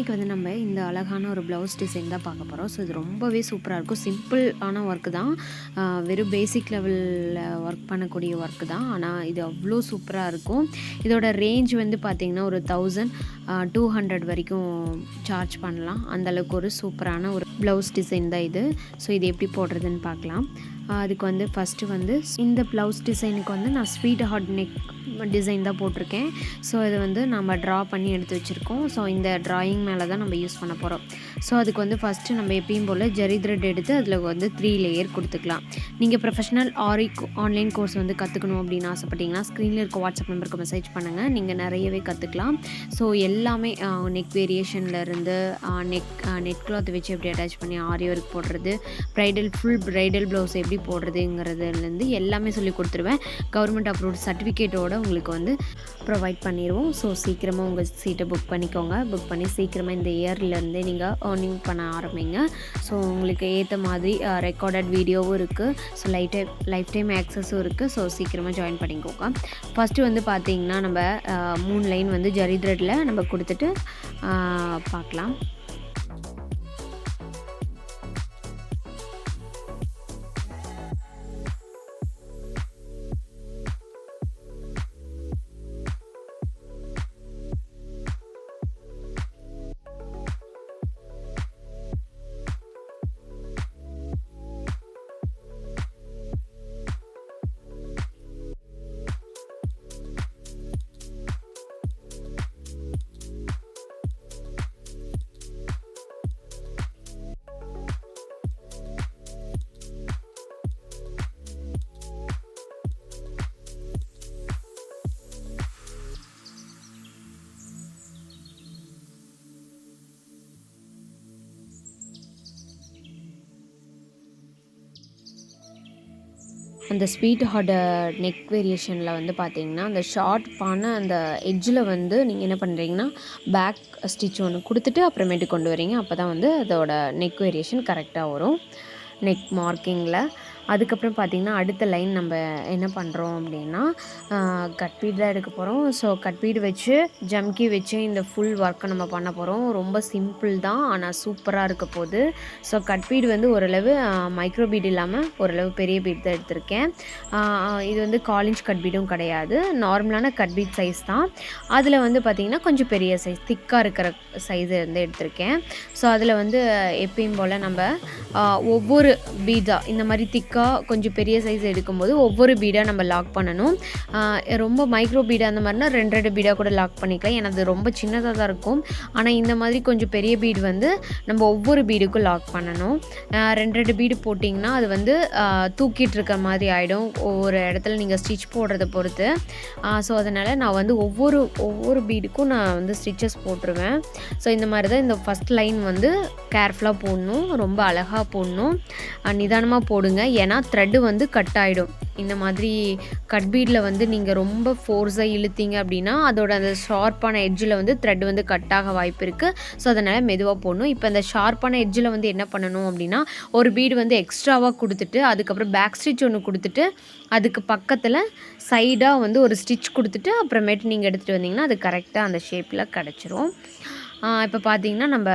இன்றைக்கி வந்து நம்ம இந்த அழகான ஒரு ப்ளவுஸ் டிசைன் தான் பார்க்க போகிறோம். ஸோ இது ரொம்பவே சூப்பராக இருக்கும். சிம்பிளான ஒர்க்கு தான், வெறும் பேசிக் லெவலில் ஒர்க் பண்ணக்கூடிய ஒர்க்கு தான். ஆனால் இது அவ்வளோ சூப்பராக இருக்கும். இதோட ரேஞ்ச் வந்து பார்த்திங்கன்னா ஒரு 1200 வரைக்கும் சார்ஜ் பண்ணலாம். அந்தளவுக்கு ஒரு சூப்பரான ஒரு ப்ளவுஸ் டிசைன் தான் இது. ஸோ இது எப்படி போடுறதுன்னு பார்க்கலாம். அதுக்கு வந்து ஃபஸ்ட்டு வந்து இந்த ப்ளவுஸ் டிசைனுக்கு வந்து நான் ஸ்வீட் ஹார்ட் நெக் டிசைன் தான் போட்டிருக்கேன். ஸோ இது வந்து நம்ம ட்ரா பண்ணி எடுத்து வச்சுருக்கோம். ஸோ இந்த ட்ராயிங் மேலே தான் நம்ம யூஸ் பண்ண போகிறோம். ஸோ அதுக்கு வந்து ஃபஸ்ட்டு நம்ம எப்பயும் போல் ஜரி த்ரெட் எடுத்து அதில் வந்து 3 லேயர் கொடுத்துக்கலாம். நீங்கள் ப்ரொஃபஷனல் ஆன்லைன் கோர்ஸ் வந்து கற்றுக்கணும் அப்படின்னு ஆசைப்பட்டீங்கன்னா ஸ்க்ரீனில் இருக்க வாட்ஸ்அப் நம்பருக்கு மெசேஜ் பண்ணுங்கள். நீங்கள் நிறையவே கற்றுக்கலாம். ஸோ எல்லாமே நெக் வேரியேஷன்லேருந்து நெட் கிளாத் வச்சு எப்படி அட்டாச் பண்ணி ஆரி ஒர்க் போடுறது, ஃபுல் ப்ரைடல் ப்ளவுஸ் எப்படி போடுறதுங்கிறதுலேருந்து எல்லாமே சொல்லி கொடுத்துருவேன். கவர்மெண்ட் அப்ரூவ்ட் சர்டிஃபிகேட்டோட உங்களுக்கு வந்து ப்ரொவைட் பண்ணிடுவோம். ஸோ சீக்கிரமாக உங்கள் சீட்டை புக் பண்ணிக்கோங்க. புக் பண்ணி சீக்கிரமாக இந்த இயர்லேருந்தே நீங்கள் ஏர்னிங் பண்ண ஆரம்பிங்க. ஸோ உங்களுக்கு ஏற்ற மாதிரி ரெக்கார்டட் வீடியோவும் இருக்குது. ஸோ லைஃப் டைம் ஆக்சஸும் இருக்குது. ஸோ சீக்கிரமாக ஜாயின் பண்ணிக்கோங்க. ஃபஸ்ட்டு வந்து பார்த்திங்கன்னா நம்ம 3 லைன் வந்து ஜரி த்ரெட்டில் நம்ம கொடுத்துட்டு பார்க்கலாம். அந்த ஸ்வீட் ஹார்ட் நெக் வேரியேஷனில் வந்து பார்த்திங்கன்னா அந்த ஷார்ப்பான அந்த எட்ஜில் வந்து நீங்கள் என்ன பண்ணுறீங்கன்னா பேக் ஸ்டிச் ஒன்று கொடுத்துட்டு அப்புறமேட்டு கொண்டு வரீங்க. அப்போ தான் வந்து அதோட நெக் வேரியேஷன் கரெக்டாக வரும் நெக் மார்க்கிங்கில். அதுக்கப்புறம் பார்த்திங்கன்னா அடுத்த லைன் நம்ம என்ன பண்ணுறோம் அப்படின்னா கட் பீட் தான் எடுக்க போகிறோம். ஸோ கட் பீடு வச்சு ஜம்கி வச்சு இந்த ஃபுல் ஒர்க்கை நம்ம பண்ண போகிறோம். ரொம்ப சிம்பிள் தான், ஆனால் சூப்பராக இருக்க போகுது. ஸோ கட் பீடு வந்து ஓரளவு மைக்ரோ பீட் இல்லாமல் ஓரளவு பெரிய பீட் தான் எடுத்திருக்கேன். இது வந்து காலிஞ்ச் கட் பீடும் கிடையாது, நார்மலான கட் பீட் சைஸ் தான். அதில் வந்து பார்த்திங்கன்னா கொஞ்சம் பெரிய சைஸ் திக்காக இருக்கிற சைஸை வந்து எடுத்திருக்கேன். ஸோ அதில் வந்து எப்பயும் போல் நம்ம ஒவ்வொரு பீடாக இந்த மாதிரி திக்காக கொஞ்சம் பெரிய சைஸ் எடுக்கும்போது ஒவ்வொரு பீடாக நம்ம லாக் பண்ணணும். ரொம்ப மைக்ரோ பீடாக அந்த மாதிரினா 2 பீடாக கூட லாக் பண்ணிக்கலாம். ஏன்னா அது ரொம்ப சின்னதாக தான் இருக்கும். ஆனால் இந்த மாதிரி கொஞ்சம் பெரிய பீடு வந்து நம்ம ஒவ்வொரு பீடுக்கும் லாக் பண்ணணும். 2 பீடு போட்டிங்கன்னா அது வந்து தூக்கிட்டு இருக்க மாதிரி ஆகிடும் ஒவ்வொரு இடத்துல நீங்கள் ஸ்டிச் போடுறத பொறுத்து. ஸோ அதனால் நான் வந்து ஒவ்வொரு பீடுக்கும் நான் வந்து ஸ்டிச்சஸ் போட்டுருவேன். ஸோ இந்த மாதிரி தான் இந்த ஃபஸ்ட் லைன் வந்து கேர்ஃபுல்லாக போடணும், ரொம்ப அழகாக போடணும், நிதானமாக போடுங்க. ஏன்னா த்ரெட்டு வந்து கட் ஆகிடும். இந்த மாதிரி கட் பீடில் வந்து நீங்கள் ரொம்ப ஃபோர்ஸாக இழுத்தீங்க அப்படின்னா அதோட அந்த ஷார்ப்பான எட்ஜில் வந்து த்ரெட் வந்து கட் ஆக வாய்ப்பு இருக்குது. ஸோ அதனால் மெதுவாக போடணும். இப்போ அந்த ஷார்ப்பான எட்ஜில் வந்து என்ன பண்ணணும் அப்படின்னா ஒரு பீடு வந்து எக்ஸ்ட்ராவாக கொடுத்துட்டு அதுக்கப்புறம் பேக் ஸ்டிச் ஒன்று கொடுத்துட்டு அதுக்கு பக்கத்தில் சைடாக வந்து ஒரு ஸ்டிச் கொடுத்துட்டு அப்புறமேட்டு நீங்கள் எடுத்துகிட்டு வந்தீங்கன்னா அது கரெக்டாக அந்த ஷேப்பில் கிடச்சிரும். இப்போ பார்த்திங்கன்னா நம்ம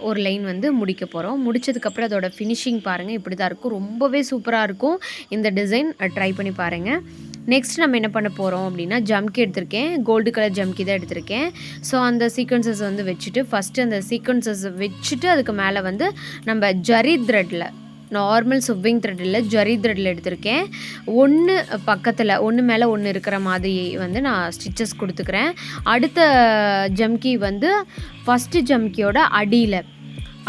ஒரு லைன் வந்து முடிக்க போகிறோம். முடித்ததுக்கப்புறம் அதோட ஃபினிஷிங் பாருங்கள், இப்படி தான் இருக்கும். ரொம்பவே சூப்பராக இருக்கும். இந்த டிசைன் ட்ரை பண்ணி பாருங்கள். நெக்ஸ்ட் நம்ம என்ன பண்ண போகிறோம் அப்படின்னா ஜம்கி எடுத்திருக்கேன், கோல்டு கலர் ஜம்கி தான் எடுத்திருக்கேன். ஸோ அந்த சீக்வன்சஸ் வந்து வச்சுட்டு ஃபஸ்ட்டு அந்த சீக்வன்சஸ் வச்சுட்டு அதுக்கு மேலே வந்து நம்ம ஜரி த்ரெட்டில் நார்மல் சுவிங் த்ரெட் இல்லை ஜரி த்ரெட்டில் எடுத்திருக்கேன். ஒன்று மேலே ஒன்று இருக்கிற மாதிரி வந்து நான் ஸ்டிச்சஸ் கொடுத்துக்கிறேன். அடுத்த ஜம்கி வந்து ஃபஸ்ட்டு ஜம்கியோட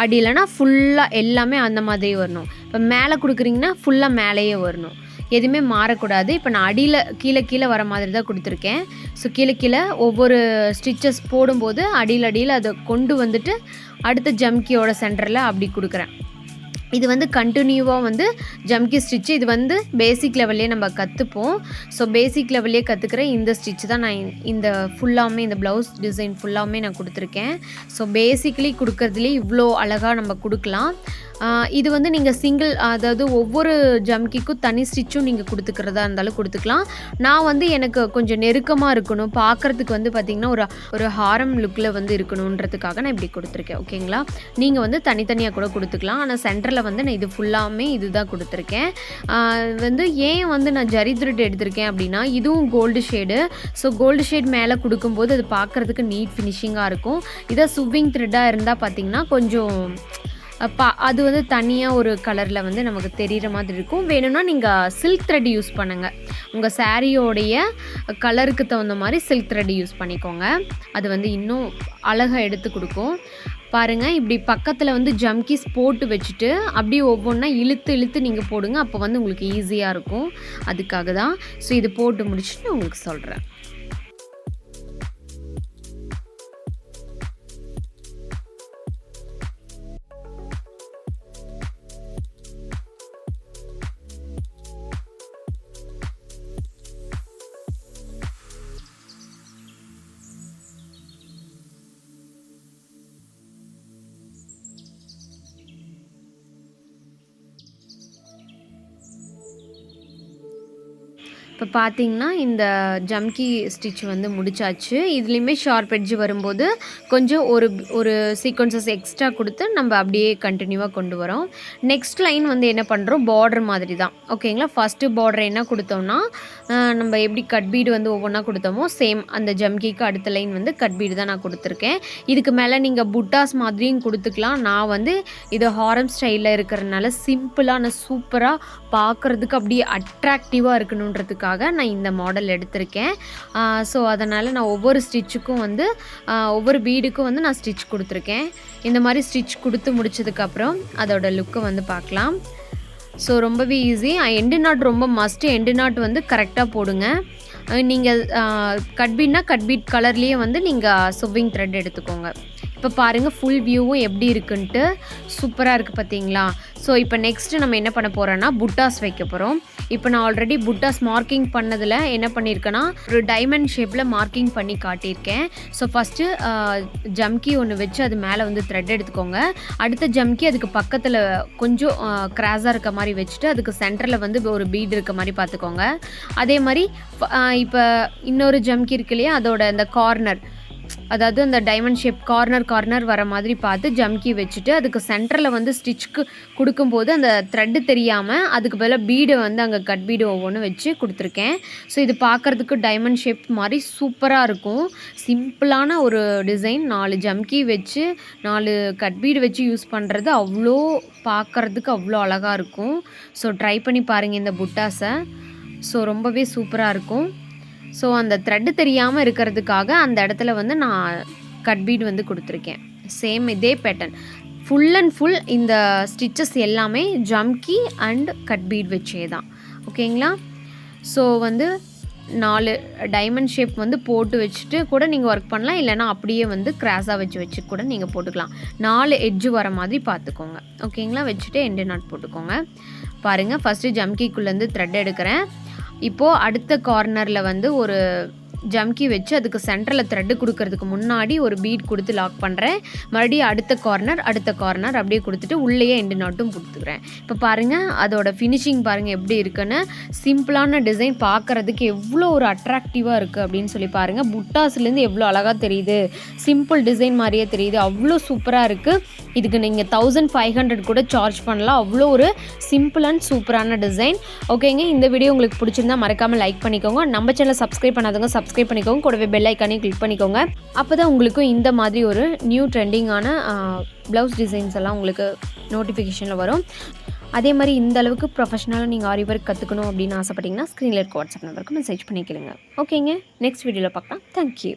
அடியிலனா ஃபுல்லாக எல்லாமே அந்த மாதிரி வரணும். இப்போ மேலே கொடுக்குறீங்கன்னா ஃபுல்லாக மேலேயே வரணும், எதுவுமே மாறக்கூடாது. இப்போ நான் அடியில் கீழே வர மாதிரி தான் கொடுத்துருக்கேன். ஸோ கீழே ஒவ்வொரு ஸ்டிச்சஸ் போடும்போது அடியில் அதை கொண்டு வந்துட்டு அடுத்த ஜம்கியோட சென்டரில் அப்படி கொடுக்குறேன். இது வந்து கண்டினியூவாக வந்து ஜம்கி ஸ்டிச்சு இது வந்து பேசிக் லெவல்லே நம்ம கற்றுப்போம். ஸோ பேசிக் லெவல்லே கற்றுக்கிற இந்த ஸ்டிச் தான் நான் இந்த ஃபுல்லாமே இந்த ப்ளவுஸ் டிசைன் ஃபுல்லாமே நான் கொடுத்துருக்கேன். ஸோ பேசிக்கலி கொடுக்குறதுலேயே இவ்வளோ அழகாக நம்ம கொடுக்கலாம். இது வந்து நீங்கள் சிங்கிள் அதாவது ஒவ்வொரு ஜம்கிக்கும் தனி ஸ்டிச்சும் நீங்கள் கொடுத்துக்கிறதா இருந்தாலும் கொடுத்துக்கலாம். நான் வந்து எனக்கு கொஞ்சம் நெருக்கமாக இருக்கணும், பார்க்குறதுக்கு வந்து பார்த்திங்கன்னா ஒரு ஹாரம் லுக்கில் வந்து இருக்கணுன்றதுக்காக நான் இப்படி கொடுத்துருக்கேன். ஓகேங்களா, நீங்கள் வந்து தனித்தனியாக கூட கொடுத்துக்கலாம். ஆனால் சென்டரில் வந்து நான் இது ஃபுல்லாமே இது தான் கொடுத்துருக்கேன். வந்து ஏன் வந்து நான் ஜரி த்ரெட் எடுத்திருக்கேன் அப்படின்னா, இதுவும் gold shade. So gold shade மேலே கொடுக்கும்போது அது பார்க்குறதுக்கு நீட் ஃபினிஷிங்காக இருக்கும். இதை சுவிங் த்ரெட்டாக இருந்தால் பார்த்திங்கன்னா கொஞ்சம் அது வந்து தனியாக ஒரு கலரில் வந்து நமக்கு தெரிகிற மாதிரி இருக்கும். வேணும்னா நீங்கள் சில்க் த்ரெட் யூஸ் பண்ணுங்கள். உங்கள் சாரியோடைய கலருக்கு தகுந்த மாதிரி சில்க் த்ரெட் யூஸ் பண்ணிக்கோங்க. அது வந்து இன்னும் அழகாக எடுத்து கொடுக்கும். பாருங்கள், இப்படி பக்கத்தில் வந்து ஜம்கிஸ் போட்டு வச்சுட்டு அப்படியே ஒவ்வொன்றா இழுத்து நீங்கள் போடுங்க. அப்போ வந்து உங்களுக்கு ஈஸியாக இருக்கும். அதுக்காக தான். ஸோ இது போட்டு முடிச்சுட்டு நான் உங்களுக்கு சொல்கிறேன். இப்போ பார்த்தீங்கன்னா இந்த ஜம்கி ஸ்டிச் வந்து முடிச்சாச்சு. இதுலேயுமே ஷார்ப் எட்ஜ் வரும்போது கொஞ்சம் ஒரு சீக்வன்சஸ் எக்ஸ்ட்ரா கொடுத்து நம்ம அப்படியே கண்டினியூவாக கொண்டு வரோம். நெக்ஸ்ட் லைன் வந்து என்ன பண்ணுறோம், பார்டர் மாதிரி தான். ஓகேங்களா, ஃபஸ்ட்டு பார்டர் என்ன கொடுத்தோம்னா நம்ம எப்படி கட் பீடு வந்து ஒவ்வொன்றா கொடுத்தோமோ சேம் அந்த ஜம்கிக்கு அடுத்த லைன் வந்து கட் பீடு தான் நான் கொடுத்துருக்கேன். இதுக்கு மேலே நீங்கள் புட்டாஸ் மாதிரியும் கொடுத்துக்கலாம். நான் வந்து இது ஹாரம் ஸ்டைலில் இருக்கிறதுனால சிம்பிளான சூப்பராக பார்க்குறதுக்கு அப்படியே அட்ராக்டிவாக இருக்கணுன்றதுக்காக நான் இந்த மாடல் எடுத்திருக்கேன். ஸோ அதனால் நான் ஒவ்வொரு ஸ்டிச்சுக்கும் வந்து ஒவ்வொரு பீடுக்கும் வந்து நான் ஸ்டிச் கொடுத்துருக்கேன். இந்த மாதிரி ஸ்டிச் கொடுத்து முடிச்சதுக்கப்புறம் அதோட லுக்கை வந்து பார்க்கலாம். ஸோ ரொம்பவே ஈஸி. எண்டு நாட் ரொம்ப மஸ்ட்டு. எண்டு நாட் வந்து கரெக்டாக போடுங்க. நீங்கள் கட் பீட் கலர்லேயே வந்து நீங்கள் சுவிங் த்ரெட் எடுத்துக்கோங்க. இப்போ பாருங்கள் ஃபுல் வியூவும் எப்படி இருக்குன்ட்டு சூப்பராக இருக்குது பார்த்தீங்களா. ஸோ இப்போ நெக்ஸ்ட்டு நம்ம என்ன பண்ண போகிறோன்னா புட்டாஸ் வைக்க போகிறோம். இப்போ நான் ஆல்ரெடி புட்டாஸ் மார்க்கிங் பண்ணதில் என்ன பண்ணியிருக்கேன்னா ஒரு டைமண்ட் ஷேப்பில் மார்க்கிங் பண்ணி காட்டியிருக்கேன். ஸோ ஃபஸ்ட்டு ஜம்கி ஒன்று வச்சு அது மேலே வந்து த்ரெட் எடுத்துக்கோங்க. அடுத்த ஜம்கி அதுக்கு பக்கத்தில் கொஞ்சம் கிராஸாக இருக்க மாதிரி வச்சுட்டு அதுக்கு சென்டரில் வந்து ஒரு பீட் இருக்க மாதிரி பார்த்துக்கோங்க. அதே மாதிரி இப்போ இன்னொரு ஜம்கி இருக்கு இல்லையா, அதோட அந்த கார்னர், அதாவது அந்த டைமண்ட் ஷேப் கார்னர் வர மாதிரி பார்த்து ஜம்கி வச்சுட்டு அதுக்கு சென்டரில் வந்து ஸ்டிச்சுக்கு கொடுக்கும்போது அந்த த்ரெட்டு தெரியாமல் அதுக்கு பதிலாக பீடை வந்து அங்கே கட் பீடு ஒவ்வொன்று வச்சு கொடுத்துருக்கேன். ஸோ இது பார்க்குறதுக்கு டைமண்ட் ஷேப் மாதிரி சூப்பராக இருக்கும். சிம்பிளான ஒரு டிசைன். 4 ஜம்கி வச்சு 4 கட் பீடு வச்சு யூஸ் பண்ணுறது அவ்வளோ பார்க்குறதுக்கு அவ்வளோ அழகாக இருக்கும். ஸோ ட்ரை பண்ணி பாருங்கள் இந்த புட்டாஸை. ஸோ ரொம்பவே சூப்பராக இருக்கும். ஸோ அந்த த்ரெட்டு தெரியாமல் இருக்கிறதுக்காக அந்த இடத்துல வந்து நான் கட் பீட் வந்து கொடுத்துருக்கேன். சேம் இதே பேட்டர்ன் ஃபுல் அண்ட் ஃபுல் இந்த ஸ்டிச்சஸ் எல்லாமே ஜம்கி அண்ட் கட் பீட் வச்சே தான். ஓகேங்களா. ஸோ வந்து 4 டைமண்ட் ஷேப் வந்து போட்டு வச்சுட்டு கூட நீங்கள் ஒர்க் பண்ணலாம். இல்லைனா அப்படியே வந்து கிராஸாக வச்சு கூட நீங்கள் போட்டுக்கலாம். 4 எட்ஜு வர மாதிரி பார்த்துக்கோங்க. ஓகேங்களா. வச்சுட்டு எண்டு நாட் போட்டுக்கோங்க. பாருங்கள், ஃபஸ்ட்டு ஜம்கிக்குள்ளேருந்து த்ரெட் எடுக்கிறேன். இப்போது அடுத்த கார்னரில் வந்து ஒரு ஜம்கி வச்சு அதுக்கு சென்டரில் த்ரெட்டு கொடுக்கறதுக்கு முன்னாடி ஒரு பீட் கொடுத்து லாக் பண்ணுறேன். மறுபடியும் அடுத்த கார்னர் அப்படியே கொடுத்துட்டு உள்ளேயே எண்டு நாட்டும் கொடுத்துக்கிறேன். இப்போ பாருங்கள் அதோட ஃபினிஷிங் பாருங்கள் எப்படி இருக்குன்னு. சிம்பிளான டிசைன் பார்க்குறதுக்கு எவ்வளோ ஒரு அட்ராக்டிவாக இருக்குது அப்படின்னு சொல்லி பாருங்கள். புட்டாஸ்லேருந்து எவ்வளோ அழகாக தெரியுது, சிம்பிள் டிசைன் மாதிரியே தெரியுது, அவ்வளோ சூப்பராக இருக்குது. இதுக்கு நீங்கள் 1500 கூட சார்ஜ் பண்ணலாம். அவ்வளோ ஒரு சிம்பிள் அண்ட் சூப்பரான டிசைன். ஓகேங்க, இந்த வீடியோ உங்களுக்கு பிடிச்சிருந்தா மறக்காமல் லைக் பண்ணிக்கோங்க. நம்ம சேனலை சப்ஸ்கிரைப் பண்ணாதவங்க சப்ஸ்கிரைப் பண்ணிக்கோங்க. கூடவே பெல் ஐக்கானையும் கிளிக் பண்ணிக்கோங்க. அப்போ தான் உங்களுக்கும் இந்த மாதிரி ஒரு நியூ ட்ரெண்டிங்கான ப்ளவுஸ் டிசைன்ஸ் எல்லாம் உங்களுக்கு நோட்டிஃபிகேஷனில் வரும். அதே மாதிரி இந்த அளவுக்கு ப்ரொஃபஷனலாக நீங்கள் ஆரி ஒர்க் கற்றுக்கணும் அப்படின்னு ஆசைப்பட்டீங்கன்னா ஸ்க்ரீனில் இருக்க வாட்ஸ்அப் நம்பருக்கு மெசேஜ் பண்ணிக்கிறீங்க. ஓகேங்க, நெக்ஸ்ட் வீடியோவில் பார்க்கலாம். தேங்க்யூ.